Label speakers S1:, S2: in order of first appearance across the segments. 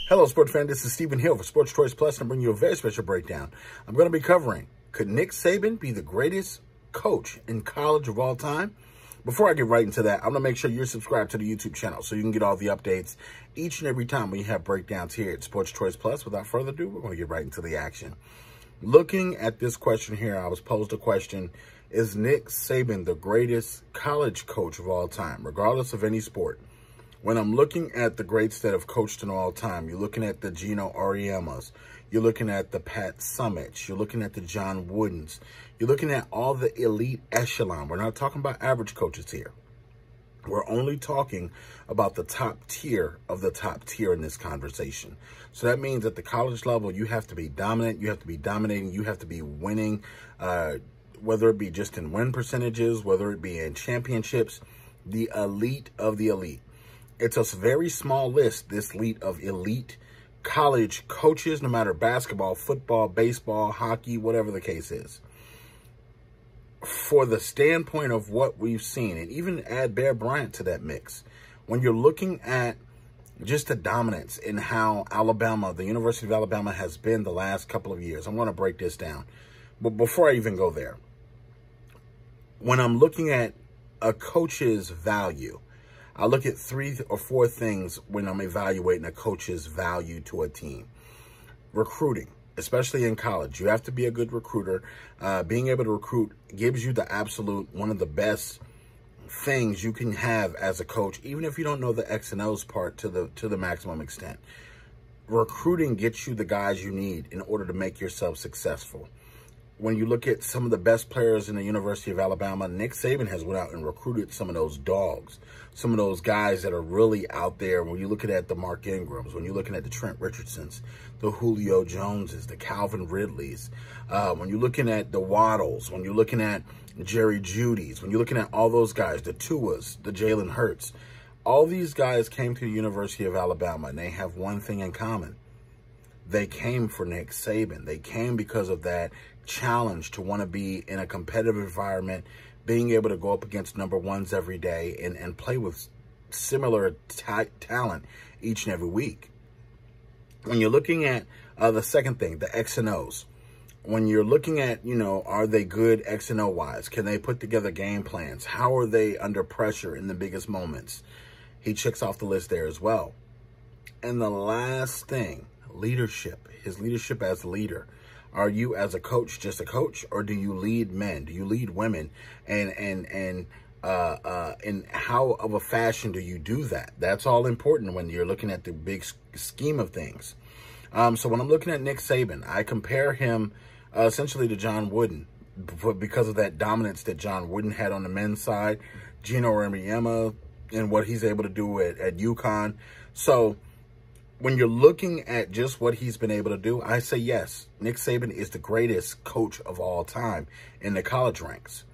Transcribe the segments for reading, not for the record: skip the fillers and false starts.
S1: Hello, sports fan. This is Stephen Hill for Sports Choice Plus, and I'm bringing you a very special breakdown. I'm going to be covering, could Nick Saban be the greatest coach in college of all time? Before I get right into that, I'm going to make sure you're subscribed to the YouTube channel so you can get all the updates each and every time we have breakdowns here at Sports Choice Plus. Without further ado, we're going to get right into the action. Looking at this question here, I was posed a question: is Nick Saban the greatest college coach of all time, regardless of any sport? When I'm looking at the greats that have coached in all time, you're looking at the Geno Auriemmas, you're looking at the Pat Summits, you're looking at the John Woodens, you're looking at all the elite echelon. We're not talking about average coaches here. We're only talking about the top tier of the top tier in this conversation. So that means at the college level, you have to be dominant, you have to be dominating, you have to be winning, whether it be just in win percentages, whether it be in championships, the elite of the elite. It's a very small list, this elite of elite college coaches, no matter basketball, football, baseball, hockey, whatever the case is. For the standpoint of what we've seen, and even add Bear Bryant to that mix, when you're looking at just the dominance in how Alabama, the University of Alabama, has been the last couple of years, I'm going to break this down. But before I even go there, when I'm looking at a coach's value, I look at 3 or 4 things when I'm evaluating a coach's value to a team. Recruiting, especially in college. You have to be a good recruiter. Being able to recruit gives you the absolute, one of the best things you can have as a coach, even if you don't know the X and O's part to the maximum extent. Recruiting gets you the guys you need in order to make yourself successful. When you look at some of the best players in the University of Alabama, Nick Saban has went out and recruited some of those dogs, some of those guys that are really out there. When you look at the Mark Ingrams, when you're looking at the Trent Richardsons, the Julio Joneses, the Calvin Ridleys, when you're looking at the Waddles, when you're looking at Jerry Jeudy's, when you're looking at all those guys, the Tuas, the Jalen Hurts, all these guys came to the University of Alabama, and they have one thing in common. They came for Nick Saban. They came because of that challenge to want to be in a competitive environment, being able to go up against number ones every day and play with similar talent each and every week. When you're looking at the second thing, the X and O's, when you're looking at, are they good X and O wise? Can they put together game plans? How are they under pressure in the biggest moments? He checks off the list there as well. And the last thing, leadership, his leadership as a leader. Are you as a coach just a coach, or do you lead men? Do you lead women? And how of a fashion do you do that? That's all important when you're looking at the big scheme of things. So when I'm looking at Nick Saban, I compare him essentially to John Wooden because of that dominance that John Wooden had on the men's side, Geno Auriemma, and what he's able to do at UConn. So when you're looking at just what he's been able to do, I say yes, Nick Saban is the greatest coach of all time in the college ranks.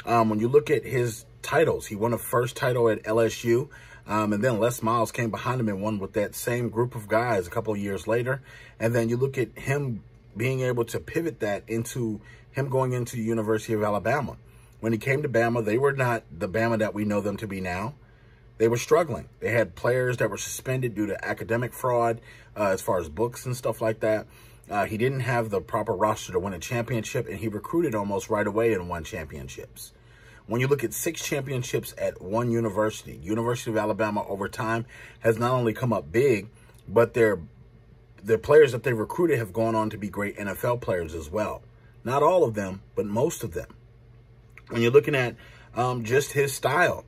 S1: When you look at his titles, he won a first title at LSU, and then Les Miles came behind him and won with that same group of guys a couple of years later. And then you look at him being able to pivot that into him going into the University of Alabama. When he came to Bama, they were not the Bama that we know them to be now. They were struggling. They had players that were suspended due to academic fraud, as far as books and stuff like that. He didn't have the proper roster to win a championship, and he recruited almost right away and won championships. When you look at 6 championships at one university, University of Alabama over time has not only come up big, but their players that they recruited have gone on to be great NFL players as well. Not all of them, but most of them. When you're looking at just his style,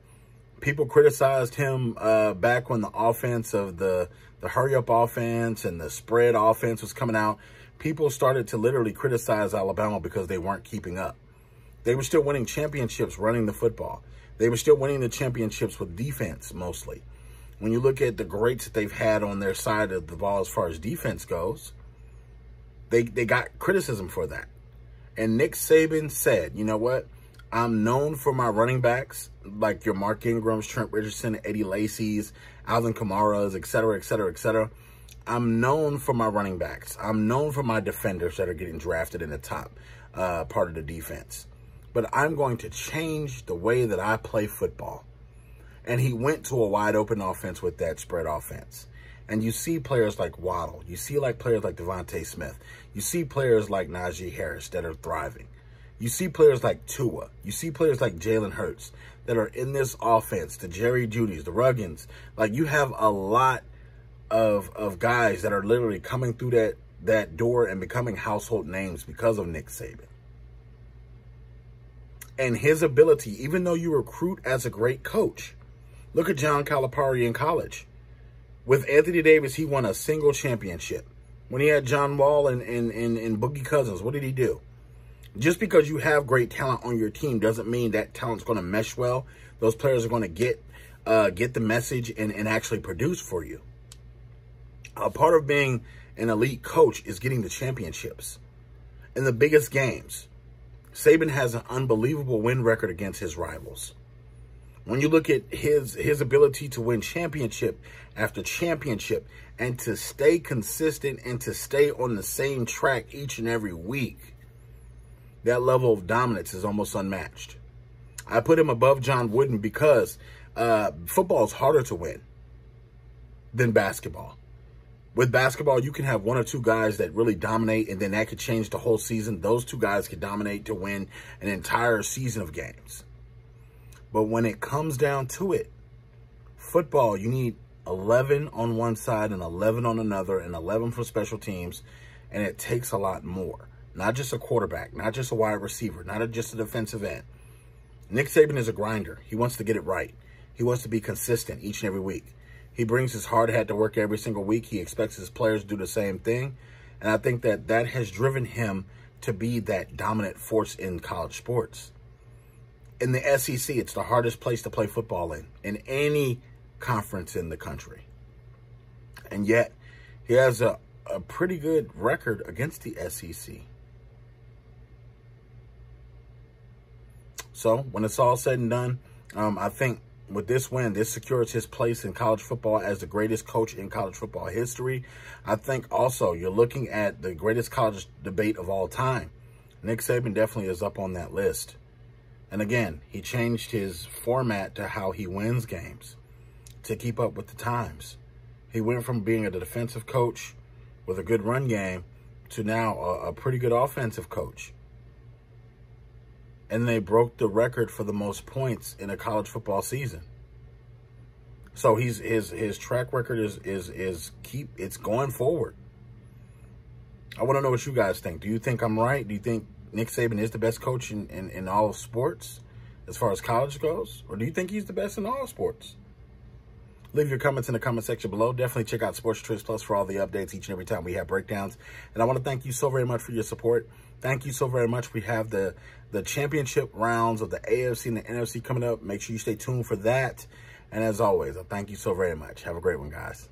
S1: people criticized him back when the offense of the hurry-up offense and the spread offense was coming out. People started to literally criticize Alabama because they weren't keeping up. They were still winning championships running the football. They were still winning the championships with defense mostly. When you look at the greats that they've had on their side of the ball as far as defense goes, they got criticism for that. And Nick Saban said, you know what? I'm known for my running backs, like your Mark Ingrams, Trent Richardson, Eddie Lacy's, Alvin Kamara's, et cetera, et cetera, et cetera. I'm known for my running backs. I'm known for my defenders that are getting drafted in the top part of the defense. But I'm going to change the way that I play football. And he went to a wide open offense with that spread offense. And you see players like Waddle. You see players like Devontae Smith. You see players like Najee Harris that are thriving. You see players like Tua. You see players like Jalen Hurts that are in this offense, the Jerry Jeudy's, the Ruggins. Like, you have a lot of guys that are literally coming through that door and becoming household names because of Nick Saban. And his ability, even though you recruit as a great coach, look at John Calipari in college. With Anthony Davis, he won a single championship. When he had John Wall and Boogie Cousins, what did he do? Just because you have great talent on your team doesn't mean that talent's going to mesh well. Those players are going to get the message and actually produce for you. A part of being an elite coach is getting the championships in the biggest games. Saban has an unbelievable win record against his rivals. When you look at his ability to win championship after championship and to stay consistent and to stay on the same track each and every week, that level of dominance is almost unmatched. I put him above John Wooden because football is harder to win than basketball. With basketball, you can have one or two guys that really dominate, and then that could change the whole season. Those two guys could dominate to win an entire season of games. But when it comes down to it, football, you need 11 on one side and 11 on another and 11 for special teams, and it takes a lot more. Not just a quarterback, not just a wide receiver, not just a defensive end. Nick Saban is a grinder. He wants to get it right. He wants to be consistent each and every week. He brings his hard hat to work every single week. He expects his players to do the same thing. And I think that has driven him to be that dominant force in college sports. In the SEC, it's the hardest place to play football in any conference in the country. And yet, he has a pretty good record against the SEC. So, when it's all said and done, I think with this win, this secures his place in college football as the greatest coach in college football history. I think also you're looking at the greatest college debate of all time. Nick Saban definitely is up on that list. And again, he changed his format to how he wins games to keep up with the times. He went from being a defensive coach with a good run game to now a pretty good offensive coach. And they broke the record for the most points in a college football season. So his track record it's going forward. I want to know what you guys think. Do you think I'm right? Do you think Nick Saban is the best coach in all of sports as far as college goes? Or do you think he's the best in all sports? Leave your comments in the comment section below. Definitely check out Sports Choice Plus for all the updates each and every time we have breakdowns. And I want to thank you so very much for your support. Thank you so very much. We have the championship rounds of the AFC and the NFC coming up. Make sure you stay tuned for that. And as always, I thank you so very much. Have a great one, guys.